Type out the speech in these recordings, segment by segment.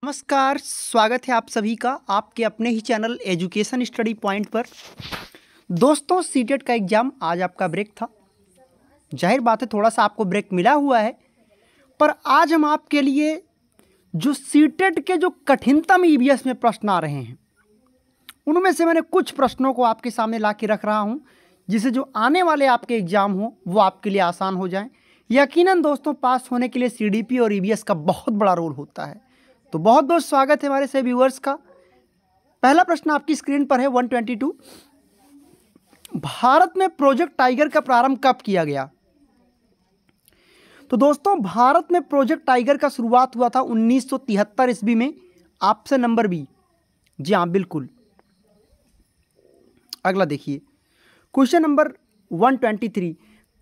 नमस्कार, स्वागत है आप सभी का आपके अपने ही चैनल एजुकेशन स्टडी पॉइंट पर। दोस्तों, सीटेट का एग्ज़ाम आज आपका ब्रेक था। जाहिर बात है थोड़ा सा आपको ब्रेक मिला हुआ है, पर आज हम आपके लिए जो सीटेट के जो कठिनतम ईवीएस में प्रश्न आ रहे हैं उनमें से मैंने कुछ प्रश्नों को आपके सामने ला के रख रहा हूं, जिससे जो आने वाले आपके एग्ज़ाम हो वो आपके लिए आसान हो जाए। यकीनन दोस्तों, पास होने के लिए सीडीपी और ईवीएस का बहुत बड़ा रोल होता है। तो बहुत बहुत स्वागत है हमारे सभी व्यूअर्स का। पहला प्रश्न आपकी स्क्रीन पर है 122। भारत में प्रोजेक्ट टाइगर का प्रारंभ कब किया गया? तो दोस्तों, भारत में प्रोजेक्ट टाइगर का शुरुआत हुआ था 1973 ईस्वी में। Option number B. जी हाँ, बिल्कुल। अगला देखिए, क्वेश्चन नंबर 123।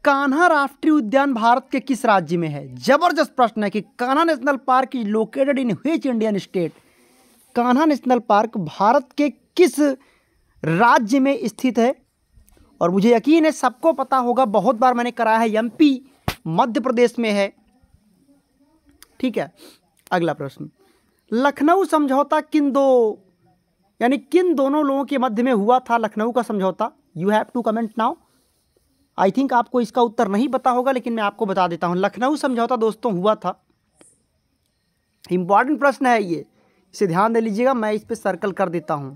कान्हा राष्ट्रीय उद्यान भारत के किस राज्य में है? जबरदस्त प्रश्न है कि Kanha national park is located in which Indian state? Kanha national park Bharat के किस राज्य में स्थित है? और मुझे यकीन है सबको पता होगा, बहुत बार मैंने कराया है। एमपी मध्य प्रदेश में है। ठीक है, अगला प्रश्न। लखनऊ समझौता किन दोनों लोगों के मध्य में हुआ था? लखनऊ का समझौता। You have to comment now. I think आपको इसका उत्तर नहीं पता होगा, लेकिन मैं आपको बता देता हूं। लखनऊ समझौता दोस्तों हुआ था। इंपॉर्टेंट प्रश्न है ये, इसे ध्यान दे लीजिएगा। मैं इस पे सर्कल कर देता हूं।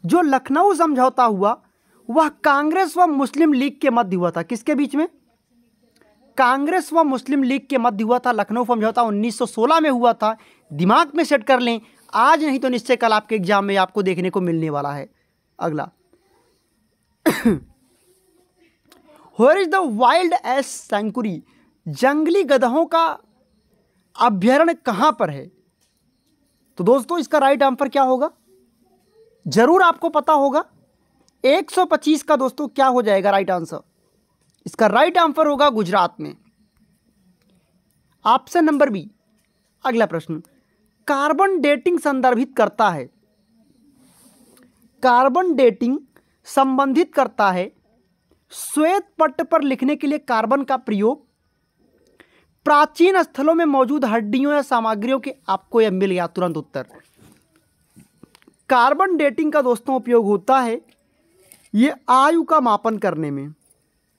जो लखनऊ समझौता हुआ वह कांग्रेस व मुस्लिम लीग के मध्य हुआ था। किसके बीच में? कांग्रेस व मुस्लिम लीग के मध्य हुआ था। लखनऊ समझौता 1916 में हुआ था। दिमाग में सेट कर लें, आज नहीं तो निश्चय कल आपके एग्जाम में आपको देखने को मिलने वाला है। अगला, where is the wild ass sanctuary? जंगली गधों का अभ्यारण्य कहां पर है? तो दोस्तों, इसका राइट आंसर क्या होगा? जरूर आपको पता होगा। 125 का दोस्तों क्या हो जाएगा राइट आंसर? इसका राइट आंसर होगा गुजरात में। Option number B. अगला प्रश्न। कार्बन डेटिंग संदर्भित करता है। कार्बन डेटिंग संबंधित करता है श्वेत पट्ट पर लिखने के लिए कार्बन का प्रयोग, प्राचीन स्थलों में मौजूद हड्डियों या सामग्रियों के। आपको यह मिल गया तुरंत उत्तर। कार्बन डेटिंग का दोस्तों उपयोग होता है ये आयु का मापन करने में।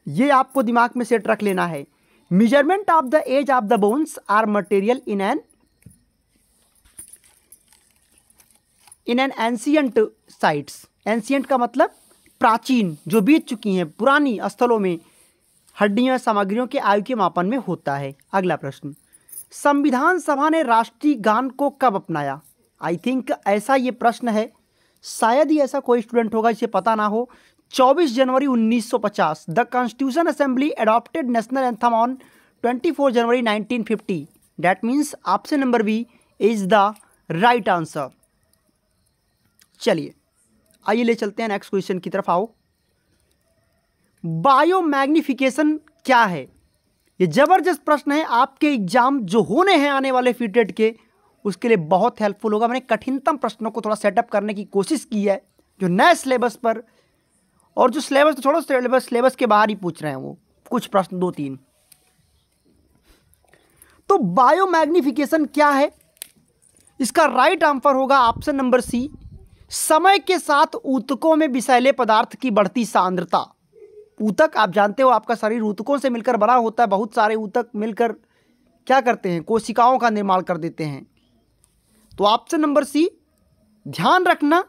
ये आपको दिमाग में सेट रख लेना है। Measurement of the age of the bones are material in an ancient sites. Ancient का मतलब प्राचीन, जो बीत चुकी हैं, पुरानी स्थलों में हड्डियों सामग्रियों के आयु के मापन में होता है। अगला प्रश्न। संविधान सभा ने राष्ट्रीय गान को कब अपनाया? आई थिंक ऐसा ये प्रश्न है, शायद ही ऐसा कोई स्टूडेंट होगा जिसे पता ना हो। 24 जनवरी 1950। The constitution assembly adopted national anthem on 24 January 1950। That means option number B is the right answer. चलिए आइए ले चलते हैं नेक्स्ट क्वेश्चन की तरफ। आओ, बायोमैग्निफिकेशन क्या है? ये जबरदस्त प्रश्न है। आपके एग्जाम जो होने हैं आने वाले सीटेट के, उसके लिए बहुत हेल्पफुल होगा। मैंने कठिनतम प्रश्नों को थोड़ा सेटअप करने की कोशिश की है, जो नए सिलेबस पर, और जो सिलेबस तो छोड़ो, सिलेबस के बाहर ही पूछ रहे हैं वो कुछ प्रश्न 2-3। तो बायोमैग्निफिकेशन क्या है? इसका राइट आंसर होगा ऑप्शन नंबर सी। समय के साथ ऊतकों में विषैले पदार्थ की बढ़ती सांद्रता। ऊतक आप जानते हो, आपका शरीर ऊतकों से मिलकर बना होता है। बहुत सारे ऊतक मिलकर क्या करते हैं? कोशिकाओं का निर्माण कर देते हैं। तो ऑप्शन नंबर सी ध्यान रखना।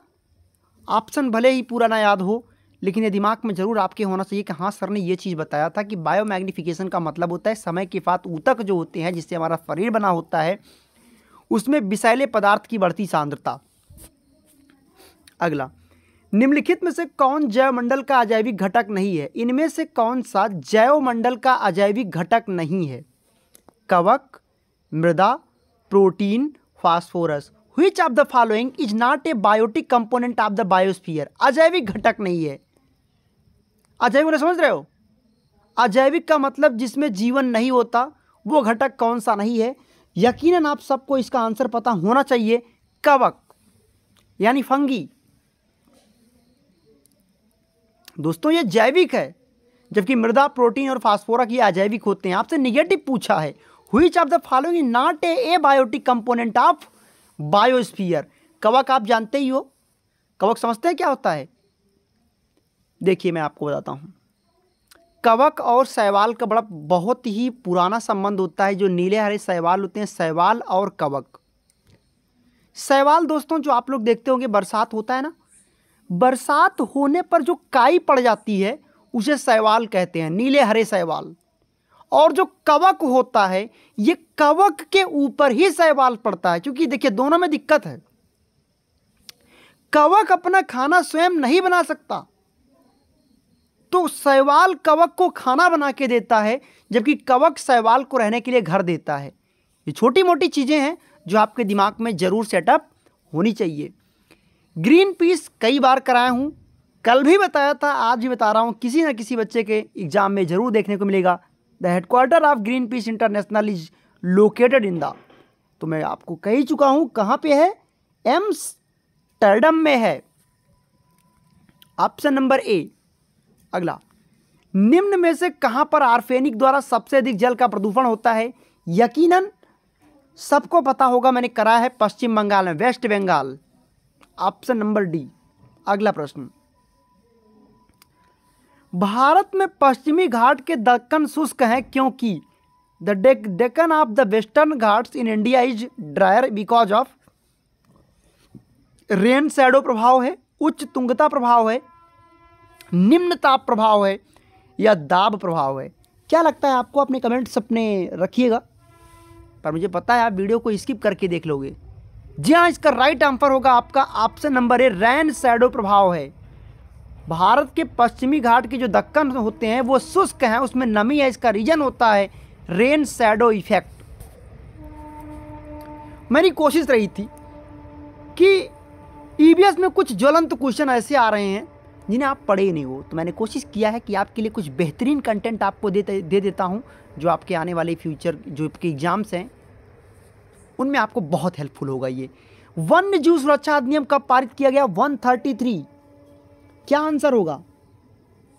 ऑप्शन भले ही पूरा ना याद हो, लेकिन ये दिमाग में जरूर आपके होना चाहिए कि हाँ, सर ने ये चीज़ बताया था कि बायोमैग्निफिकेशन का मतलब होता है समय के साथ ऊतक जो होते हैं, जिससे हमारा शरीर बना होता है, उसमें विषैले पदार्थ की बढ़ती सांद्रता। अगला, निम्नलिखित में से कौन जैवमंडल का अजैविक घटक नहीं है? इनमें से कौन सा जैवमंडल का अजैविक घटक नहीं है? कवक, मृदा, protein, phosphorus. Which of the following is not a biotic component of the biosphere? अजैविक घटक नहीं है। अजैविक समझ रहे हो? अजैविक का मतलब जिसमें जीवन नहीं होता, वो घटक कौन सा नहीं है? यकीनन आप सबको इसका आंसर पता होना चाहिए। कवक यानी फंगी। दोस्तों, ये जैविक है, जबकि मृदा, प्रोटीन और फास्फोरस ये अजैविक होते हैं। आपसे निगेटिव पूछा है, which of the following is not a biotic component of biosphere. कवक आप जानते ही हो, कवक समझते हैं क्या होता है? देखिए मैं आपको बताता हूँ। कवक और शैवाल का बहुत ही पुराना संबंध होता है। जो नीले हरे शैवाल होते हैं, शैवाल और कवक। शैवाल दोस्तों जो आप लोग देखते होंगे, बरसात होता है ना, बरसात होने पर जो काई पड़ जाती है उसे शैवाल कहते हैं, नीले हरे शैवाल। और जो कवक होता है, ये कवक के ऊपर ही शैवाल पड़ता है। क्योंकि देखिए दोनों में दिक्कत है, कवक अपना खाना स्वयं नहीं बना सकता, तो शैवाल कवक को खाना बना के देता है, जबकि कवक शैवाल को रहने के लिए घर देता है। ये छोटी मोटी चीजें हैं जो आपके दिमाग में जरूर सेटअप होनी चाहिए। ग्रीन पीस कई बार कराया हूं, कल भी बताया था, आज भी बता रहा हूं, किसी न किसी बच्चे के एग्जाम में जरूर देखने को मिलेगा। The headquarter of green peas international is located in the, तो मैं आपको कह ही चुका हूं कहां पे है, एम्स्टर्डम में है। Option number A. अगला, निम्न में से कहां पर आर्सेनिक द्वारा सबसे अधिक जल का प्रदूषण होता है? यकीनन सबको पता होगा, मैंने करा है पश्चिम बंगाल में, West Bengal. Option number D. अगला प्रश्न, भारत में पश्चिमी घाट के दक्कन शुष्क हैं क्योंकि the Deccan of the western Ghats in India is dryer because of rain shadow प्रभाव है, उच्च तुंगता प्रभाव है, निम्न ताप प्रभाव है, या दाब प्रभाव है? क्या लगता है आपको? अपने कमेंट्स अपने रखिएगा, पर मुझे पता है आप वीडियो को स्किप करके देख लोगे। जी हाँ, इसका राइट आंसर होगा आपका option number A, rain shadow प्रभाव है। भारत के पश्चिमी घाट के जो दक्कन होते हैं वो शुष्क हैं, उसमें नमी है, इसका रीजन होता है रेन शैडो इफेक्ट। मेरी कोशिश रही थी कि ईवीएस में कुछ ज्वलंत क्वेश्चन ऐसे आ रहे हैं जिन्हें आप पढ़े ही नहीं हो, तो मैंने कोशिश किया है कि आपके लिए कुछ बेहतरीन कंटेंट आपको दे देता हूं, जो आपके आने वाले फ्यूचर जो आपके एग्जाम्स हैं उनमें आपको बहुत हेल्पफुल होगा। ये वन्य जीव सुरक्षा अधिनियम कब पारित किया गया? 133। क्या आंसर होगा?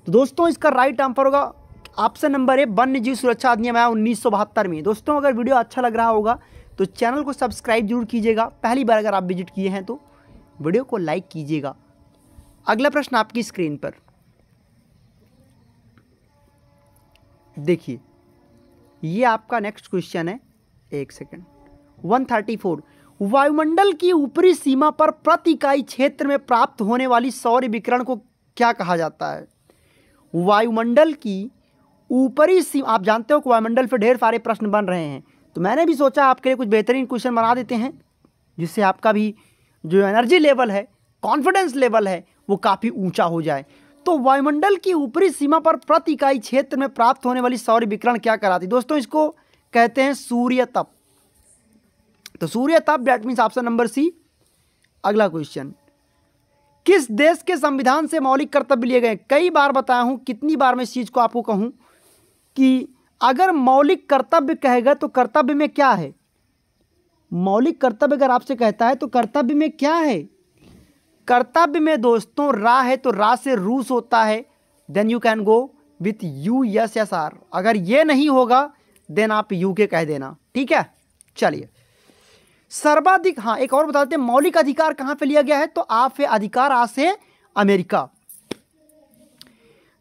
तो दोस्तों इसका राइट आंसर होगा ऑप्शन नंबर ए, वन्य जीव सुरक्षा अधिनियम आया 1972 में। दोस्तों अगर वीडियो अच्छा लग रहा होगा तो चैनल को सब्सक्राइब जरूर कीजिएगा, पहली बार अगर आप विजिट किए हैं तो वीडियो को लाइक कीजिएगा। अगला प्रश्न आपकी स्क्रीन पर देखिए, ये आपका नेक्स्ट क्वेश्चन है। एक सेकंड। 134, वायुमंडल की ऊपरी सीमा पर प्रति इकाई क्षेत्र में प्राप्त होने वाली सौर विकिरण को क्या कहा जाता है? वायुमंडल की ऊपरी सीमा, आप जानते हो कि वायुमंडल पर ढेर सारे प्रश्न बन रहे हैं, तो मैंने भी सोचा आपके लिए कुछ बेहतरीन क्वेश्चन बना देते हैं, जिससे आपका भी जो एनर्जी लेवल है, कॉन्फिडेंस लेवल है, वो काफ़ी ऊंचा हो जाए। तो वायुमंडल की ऊपरी सीमा पर प्रति इकाई क्षेत्र में प्राप्त होने वाली सौर विकिरण क्या कहलाती है? दोस्तों इसको कहते हैं सूर्य तप। तो सूर्य तप that means option number C. अगला क्वेश्चन, किस देश के संविधान से मौलिक कर्तव्य लिए गए? कई बार बताया हूं, कितनी बार मैं इस चीज को आपको कहूं कि अगर मौलिक कर्तव्य कहेगा तो कर्तव्य में क्या है? मौलिक कर्तव्य अगर आपसे कहता है तो कर्तव्य में क्या है? कर्तव्य में दोस्तों रा है, तो रा से रूस होता है, then you can go with USSR। अगर ये नहीं होगा देन आप UK कह देना, ठीक है। चलिए, सर्वाधिक, हाँ एक और बता देते हैं, मौलिक अधिकार कहां पे लिया गया है? तो आप अधिकार आ से अमेरिका।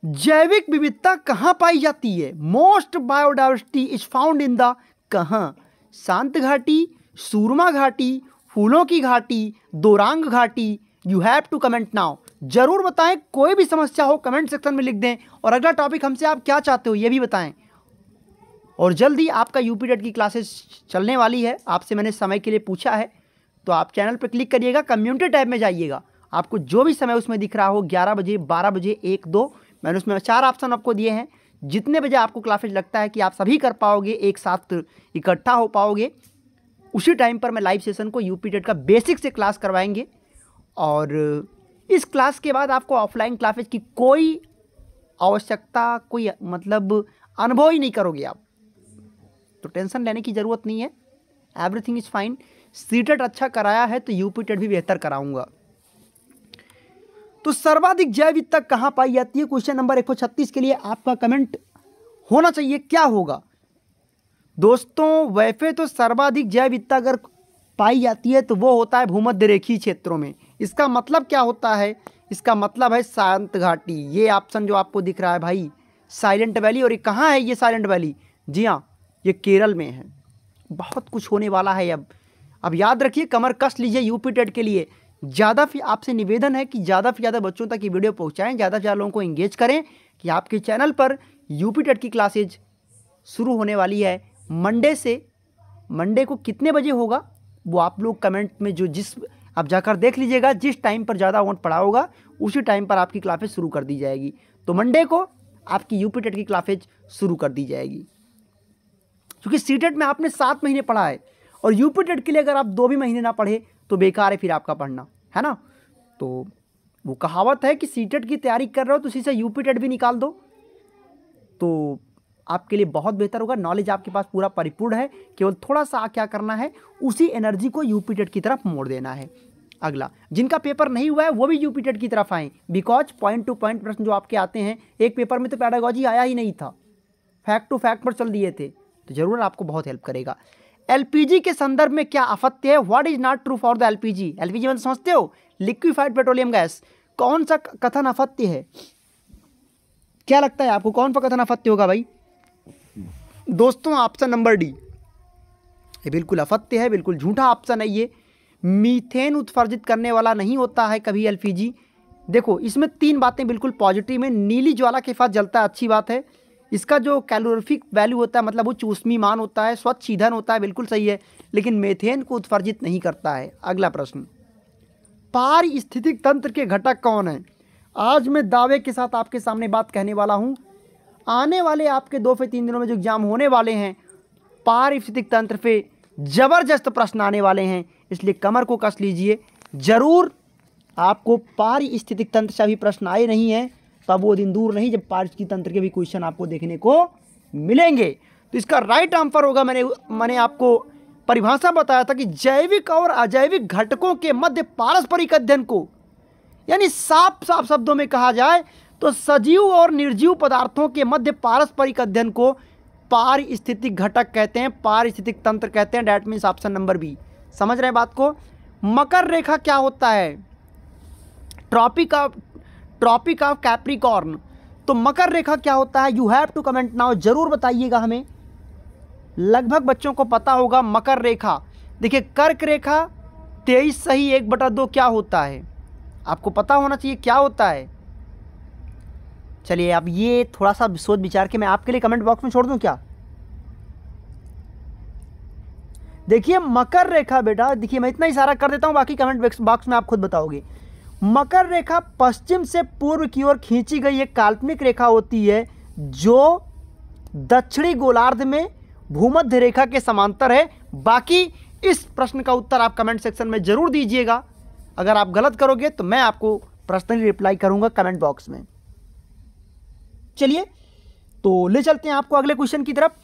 जैविक विविधता कहां पाई जाती है? Most biodiversity is found in the, कहां? शांत घाटी, सूरमा घाटी, फूलों की घाटी, दोरांग घाटी? You have to comment now. जरूर बताएं, कोई भी समस्या हो कमेंट सेक्शन में लिख दें, और अगला टॉपिक हमसे आप क्या चाहते हो ये भी बताएं। और जल्दी आपका यूपी टेट की क्लासेस चलने वाली है, आपसे मैंने समय के लिए पूछा है, तो आप चैनल पर क्लिक करिएगा, कम्युनिटी टैब में जाइएगा, आपको जो भी समय उसमें दिख रहा हो, 11 बजे, 12 बजे, 1, 2, मैंने उसमें 4 ऑप्शन आपको दिए हैं। जितने बजे आपको क्लासेज लगता है कि आप सभी कर पाओगे, एक साथ इकट्ठा हो पाओगे, उसी टाइम पर मैं लाइव सेशन को यूपी टेट का बेसिक से क्लास करवाएंगे। और इस क्लास के बाद आपको ऑफलाइन क्लासेज की कोई आवश्यकता, कोई मतलब अनुभव ही नहीं करोगे आप, तो टेंशन लेने की ज़रूरत नहीं है, एवरीथिंग इज़ फाइन। सीटेट अच्छा कराया है तो यूपी टेट भी बेहतर कराऊंगा। तो सर्वाधिक जैव विविधता कहाँ पाई जाती है? क्वेश्चन नंबर 136 के लिए आपका कमेंट होना चाहिए, क्या होगा? दोस्तों वैसे तो सर्वाधिक जैव विविधता अगर पाई जाती है तो वो होता है भूमध्य रेखीय क्षेत्रों में। इसका मतलब क्या होता है? इसका मतलब है शांत घाटी। ये ऑप्शन जो आपको दिख रहा है भाई, साइलेंट वैली। और ये कहाँ है ये साइलेंट वैली? जी हाँ, ये केरल में है। बहुत कुछ होने वाला है अब याद रखिए, कमर कस लीजिए यूपी टेट के लिए। ज़्यादा आपसे निवेदन है कि ज़्यादा से ज़्यादा बच्चों तक ये वीडियो पहुँचाएँ, ज़्यादा से ज़्यादा लोगों को इंगेज करें कि आपके चैनल पर यूपी टेट की क्लासेज शुरू होने वाली है मंडे से। मंडे को कितने बजे होगा वो आप लोग कमेंट में जिस आप जाकर देख लीजिएगा। जिस टाइम पर ज़्यादा अमाउंट पड़ा होगा उसी टाइम पर आपकी क्लासेज शुरू कर दी जाएगी। तो मंडे को आपकी यूपी टेट की क्लासेज शुरू कर दी जाएगी। क्योंकि सीटेट में आपने 7 महीने पढ़ा है और यूपी टेट के लिए अगर आप 2 भी महीने ना पढ़े तो बेकार है फिर आपका पढ़ना, है ना। तो वो कहावत है कि सीटेट की तैयारी कर रहे हो तो उसी से यूपी टेट भी निकाल दो, तो आपके लिए बहुत बेहतर होगा। नॉलेज आपके पास पूरा परिपूर्ण है, केवल थोड़ा सा क्या करना है, उसी एनर्जी को यूपी टेट की तरफ मोड़ देना है। अगला, जिनका पेपर नहीं हुआ है वो भी यूपी टेट की तरफ आएँ, बिकॉज पॉइंट टू पॉइंट प्रश्न जो आपके आते हैं। एक पेपर में तो पैडागॉजी आया ही नहीं था, फैक्ट टू फैक्ट पर चल दिए थे, तो जरूर आपको बहुत हेल्प करेगा। एलपीजी के संदर्भ में क्या आपत्ति है? What is not true for the LPG? LPG मतलब समझते हो, लिक्विफाइड पेट्रोलियम गैस। कौन सा कथन अफत्य है? क्या लगता है आपको कौन सा कथन अफत्य होगा भाई? दोस्तों ऑप्शन नंबर डी, ये बिल्कुल अफत्य है, बिल्कुल झूठा ऑप्शन है ये। मीथेन उत्सर्जित करने वाला नहीं होता है कभी एलपीजी। देखो इसमें 3 बातें बिल्कुल पॉजिटिव में। नीली ज्वाला के साथ जलता है, अच्छी बात है। इसका जो कैलोरीफिक वैल्यू होता है मतलब वो ऊष्मीयमान होता है, स्वच्छ ईंधन होता है, बिल्कुल सही है। लेकिन मीथेन को उत्सर्जित नहीं करता है। अगला प्रश्न, पारिस्थितिक तंत्र के घटक कौन है? आज मैं दावे के साथ आपके सामने बात कहने वाला हूँ। आने वाले आपके 2 से 3 दिनों में जो एग्जाम होने वाले हैं, पारिस्थितिक तंत्र पे जबरदस्त प्रश्न आने वाले हैं, इसलिए कमर को कस लीजिए। जरूर आपको पारिस्थितिक तंत्र से अभी प्रश्न आए नहीं हैं, तब वो दिन दूर नहीं जब पारिस्थितिक तंत्र के भी क्वेश्चन आपको देखने को मिलेंगे। तो इसका राइट आंसर होगा, मैंने आपको परिभाषा बताया था कि जैविक और अजैविक घटकों के मध्य पारस्परिक अध्ययन को, यानी साफ साफ शब्दों में कहा जाए तो सजीव और निर्जीव पदार्थों के मध्य पारस्परिक अध्ययन को पारिस्थितिक घटक कहते हैं, पारिस्थितिक तंत्र कहते हैं। That means option number B. समझ रहे हैं बात को? मकर रेखा क्या होता है? Tropic of Capricorn. तो मकर रेखा क्या होता है? You have to comment now, जरूर बताइएगा हमें। लगभग बच्चों को पता होगा मकर रेखा। देखिए कर्क रेखा 23 सही 1/2 क्या होता है? आपको पता होना चाहिए क्या होता है। चलिए अब ये थोड़ा सा सोच विचार के मैं आपके लिए कमेंट बॉक्स में छोड़ दूं क्या? देखिए मकर रेखा बेटा, देखिए मैं इतना इशारा कर देता हूं, बाकी कमेंट बॉक्स में आप खुद बताओगे। मकर रेखा पश्चिम से पूर्व की ओर खींची गई एक काल्पनिक रेखा होती है जो दक्षिणी गोलार्ध में भूमध्य रेखा के समांतर है। बाकी इस प्रश्न का उत्तर आप कमेंट सेक्शन में जरूर दीजिएगा। अगर आप गलत करोगे तो मैं आपको पर्सनली रिप्लाई करूंगा कमेंट बॉक्स में। चलिए तो ले चलते हैं आपको अगले क्वेश्चन की तरफ।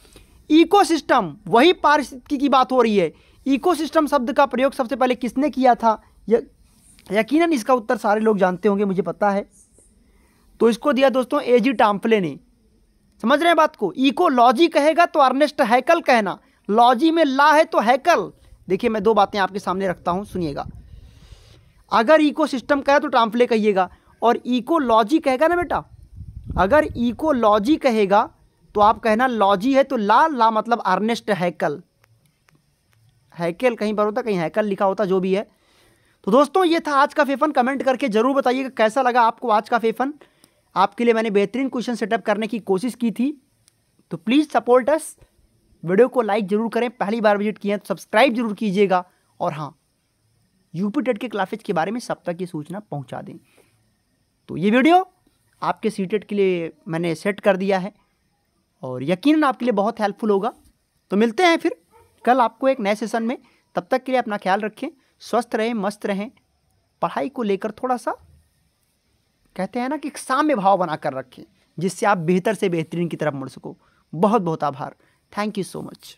इकोसिस्टम, वही पारिस्थितिकी की बात हो रही है। इकोसिस्टम शब्द का प्रयोग सबसे पहले किसने किया था? यकीनन इसका उत्तर सारे लोग जानते होंगे, मुझे पता है। तो इसको दिया दोस्तों एजी टाम्फले ने। समझ रहे हैं बात को? इकोलॉजी कहेगा तो अर्नेस्ट हैकल कहना, लॉजी में ला है तो हैकल। देखिए मैं 2 बातें आपके सामने रखता हूं, सुनिएगा। अगर इकोसिस्टम कहे तो टाम्फले कहिएगा, और इकोलॉजी कहेगा ना बेटा, अगर इकोलॉजी कहेगा तो आप कहना लॉजी है तो ला मतलब अर्नेस्ट हैकल। हैकल कहीं पर होता, कहीं हैकल लिखा होता, जो भी है। तो दोस्तों ये था आज का फेफन। कमेंट करके जरूर बताइएगा कैसा लगा आपको आज का फेफन। आपके लिए मैंने बेहतरीन क्वेश्चन सेटअप करने की कोशिश की थी, तो प्लीज़ सपोर्ट अस। वीडियो को लाइक जरूर करें, पहली बार विजिट किए हैं तो सब्सक्राइब जरूर कीजिएगा, और हाँ यूपी टेट के क्लासेज के बारे में सब तक ये सूचना पहुंचा दें। तो ये वीडियो आपके सीटेट के लिए मैंने सेट कर दिया है और यकीनन आपके लिए बहुत हेल्पफुल होगा। तो मिलते हैं फिर कल आपको एक नए सेशन में। तब तक के लिए अपना ख्याल रखें, स्वस्थ रहें, मस्त रहें। पढ़ाई को लेकर थोड़ा सा कहते हैं ना कि एक साम्य भाव बनाकर रखें, जिससे आप बेहतर से बेहतरीन की तरफ मुड़ सको। बहुत बहुत आभार। Thank you so much.